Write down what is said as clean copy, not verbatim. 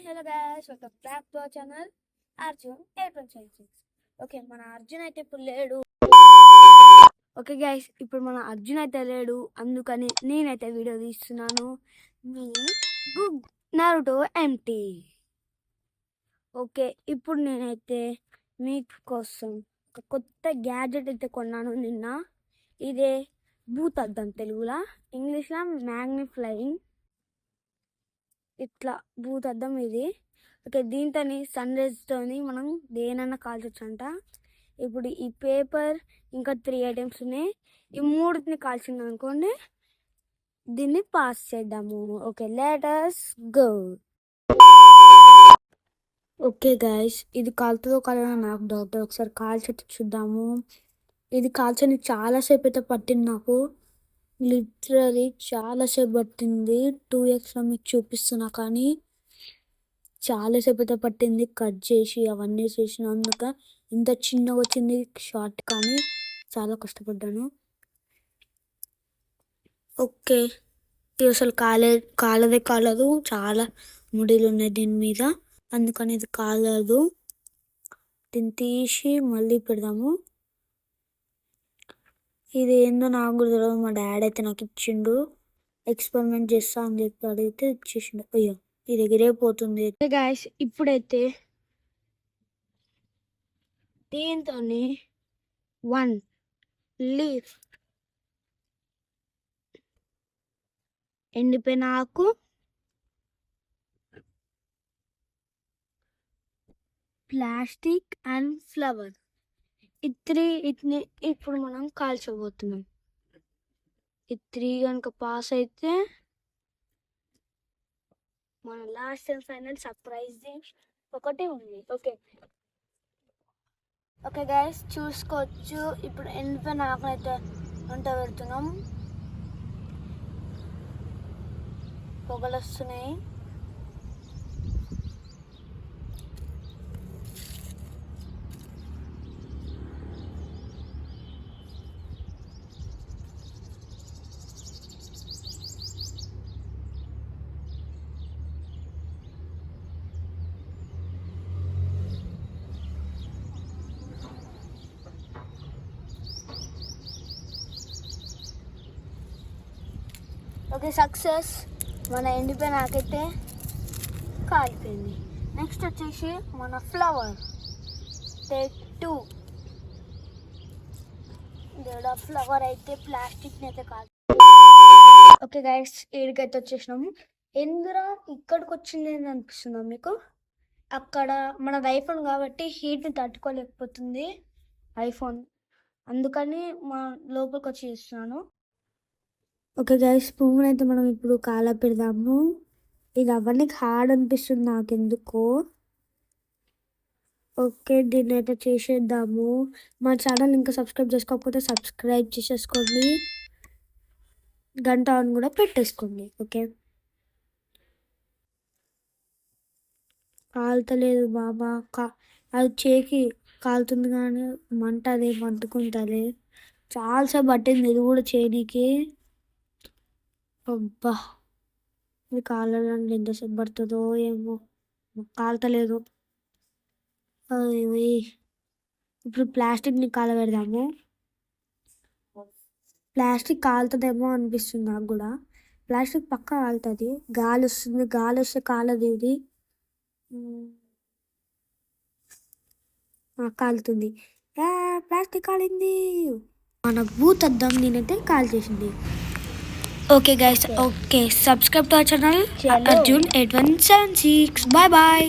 Hello guys, welcome back to our channel Arjun 816. Okay, మన అర్జున్ అయితే ఇప్పుడు లేడు. ఓకే గైస్, ఇప్పుడు మన అర్జున్ అయితే లేడు, అందుకని నేనైతే వీడియో తీస్తున్నాను. మీ గుగ్ నారుటో ఎంటీ. ఓకే, ఇప్పుడు నేనైతే మీకోసం ఒక కొత్త గ్యాడ్జెట్ అయితే కొన్నాను నిన్న. ఇదే భూతద్దం, తెలుగులో, ఇంగ్లీష్లో మ్యాగ్నిఫ్లయింగ్. ఇట్లా భూతద్దం ఇది. ఓకే, దీంతో సన్ రైజ్తోని మనం దేనైనా కాల్చొచ్చు అంట. ఇప్పుడు ఈ పేపర్ ఇంకా 3 ఐటమ్స్ ఉన్నాయి. ఈ మూడుని కాల్చింది అనుకోండి, దీన్ని పాస్ చేద్దాము. Okay, let us go. Okay guys, ఇది కాలుతుందో కాలేదో నాకు డౌట్. ఒకసారి కాల్చి చూద్దాము. ఇది కాల్చని చాలాసేపు అయితే పట్టింది నాకు, లిటరలీ చాలాసేపు పట్టింది. 2xలో మీకు చూపిస్తున్నా, కానీ చాలాసేపు అయితే పట్టింది. కట్ చేసి అవన్నీ చేసినందుక ఇంత చిన్నగా వచ్చింది షార్ట్, కానీ చాలా కష్టపడ్డాను. ఓకే, ఇది అసలు కాలదు. చాలా ముడిలు ఉన్నాయి దీని మీద, అందుకని ఇది కాలదు. దీన్ని తీసి మళ్ళీ పెడదాము. ఇది ఏందో నాకు కూడా తెలియదు. మా డాడీ అయితే నాకు ఇచ్చిండు, ఎక్స్పెరిమెంట్ చేస్తా అని చెప్పి అడిగితే ఇచ్చేసిండు. అయ్యో, ఇది ఎగిరైపోతుంది. గాయస్, ఇప్పుడైతే దీంతో 1 లీఫ్, ఎండిపోయిన ఆకు, ప్లాస్టిక్ అండ్ ఫ్లవర్, ఇట్ని ఇప్పుడు మనం కాల్చబోతున్నాం. ఈ 3 కనుక పాస్ అయితే మన లాస్ట్ అండ్ ఫైనల్ సర్ప్రైజ్ ఒకటి ఉంది. ఓకే గైస్, చూసుకోవచ్చు. ఇప్పుడు ఎండిపోయిన ఆకునైతే వంట పెడుతున్నాం. పొగలు వస్తున్నాయి. Okay, success. మన ఎండిపోయిన ఆకైతే కాలిపోయింది. నెక్స్ట్ వచ్చేసి మన ఫ్లవర్. టేక్ 2. దేవుడా, ఫ్లవర్ అయితే ప్లాస్టిక్ని అయితే కాదు. ఓకే గైస్, ఈడికైతే వచ్చేసినాము. ఎందురా ఇక్కడికి వచ్చింది అని అనిపిస్తుందా మీకు? అక్కడ మనది ఐఫోన్ కాబట్టి హీట్ని తట్టుకోలేకపోతుంది ఐఫోన్, అందుకని మా లోపలికి వచ్చి చేస్తున్నాను. ఓకే గైస్, పువ్వుని అయితే మనం ఇప్పుడు కాల పెడదాము. ఇది అవన్నీ హార్డ్ అనిపిస్తుంది నాకెందుకో. ఓకే, దీన్ని అయితే చేసేద్దాము. మా ఛానల్ ఇంకా సబ్స్క్రైబ్ చేసుకోకపోతే సబ్స్క్రైబ్ చేసేసుకోండి, గంట ఆన్ కూడా పెట్టేసుకోండి. ఓకే, కాలుతలేదు బాబా. అది చేకి కాలుతుంది కానీ మంట అదే మంటుకుంటుంది. చాలాసేపు పట్టింది ఇది కూడా చేయనీకి. అబ్బా, ఇది కాలడానికి ఎంతసేపు పడుతుందో ఏమో, కాలుతలేదు. ఇప్పుడు ప్లాస్టిక్ని కాలబెడదాము. ప్లాస్టిక్ కాలుతుందేమో అనిపిస్తుంది నాకు కూడా. ప్లాస్టిక్ పక్క కాలుతుంది, గాలి వస్తుంది. గాలి వస్తే కాలదు, ఇది కాలుతుంది. ప్లాస్టిక్ కాలింది. మన భూతద్దం నేనైతే కాల్ చేసింది. Okay guys, okay, subscribe to our channel Arjun 8176. Bye bye.